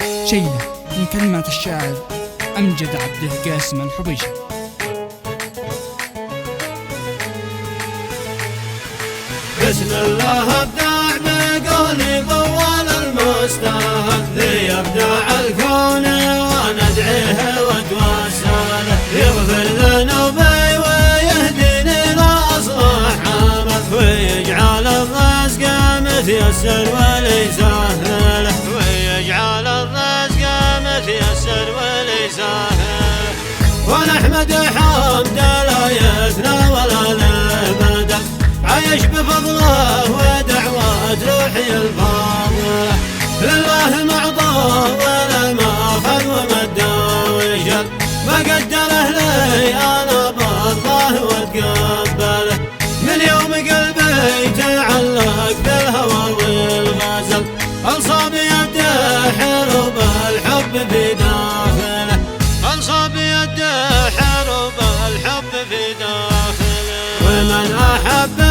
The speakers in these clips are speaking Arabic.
شيلة من كلمات الشاعر أمجد عبد القاسم الحبيشي. بسم الله ابدع بقولي طوال المستهل ذي يبدع الكون وندعيه وتوسله يغفر ذنوبي ويهديني لاصلح عمل ويجعل الرزق متيسر وليس سهل ويجعل الرزق متيسر وليس سهل ونحمد حمد لا يثنى ولا له بدل عايش بفضله ودعوات روحي الفاضله لله معطاه ولا ما خذ ومدى وجل ما قدره لي انا بالله واتقبله من يوم قلبي تعلق بالهوى والغزل انصاب يده حروب الحب في داخله انصاب يده حروب الحب في داخله ومن احب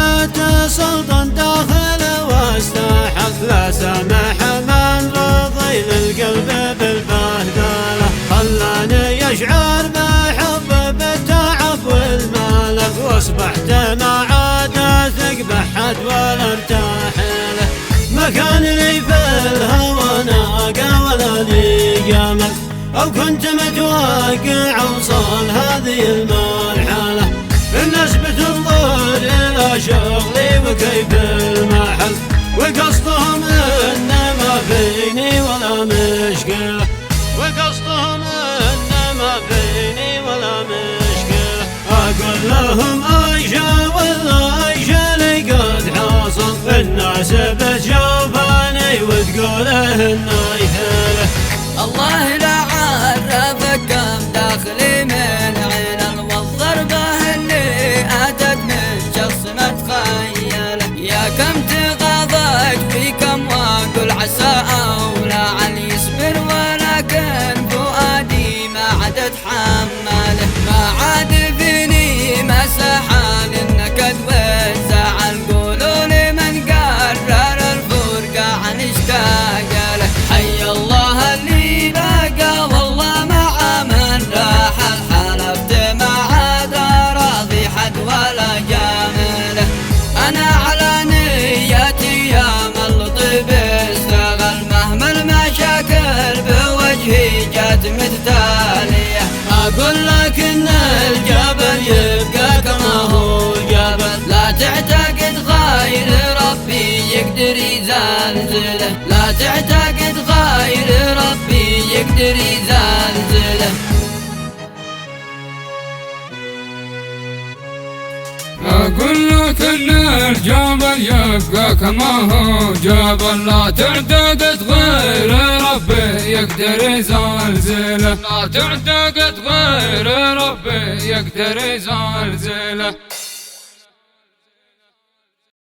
سلطان داخله واستحق لا سمح من رضي للقلب بالبهدله خلاني يشعر بحب بالتعب والملك واصبحت ما عاد اثق بحد ولا ارتاح له ما كان لي في الهوى ناقه ولا لي جمل او كنت متوقع اوصل هذه المرحله الناس بتنظر الى شغلي وكيف المحل وقصدهم ان ما فيني ولا مشكله وقصدهم ان ما فيني ولا مشكله اقول لهم عيشه ولا عيشه لي قد حصل الناس بتشوفني وتقوله انه يهله الله لا عرفك كم داخلي من علل والضربه اللي اتت من شخص ما تخيله يا كم تغاضيت في كم واقول عسى او لعل يصبر ولكن فؤادي ما عاد اتحمله ما عاد فيني مساحه للنكد والزعل قولوا لي من قرر الفرقه عن اشتاق له حي الله اللي بقى والله مع من راح حلفت ما عاد راضي حد ولا جامله انا على نيتي يا ملطف استغل مهما المشاكل بوجهي جات متتاليه اقول لك ان الجبل يبقى كما هو جبل لا تعتقد غير ربي يقدر يزلزله لا تعتقد غير ربي يقدر يزلزله أقول لك إن الجبل يبقى كما هو جبل لا تعتقد غير ربي يقدر يزلزله لا تعتقد غير ربي يقدر يزلزله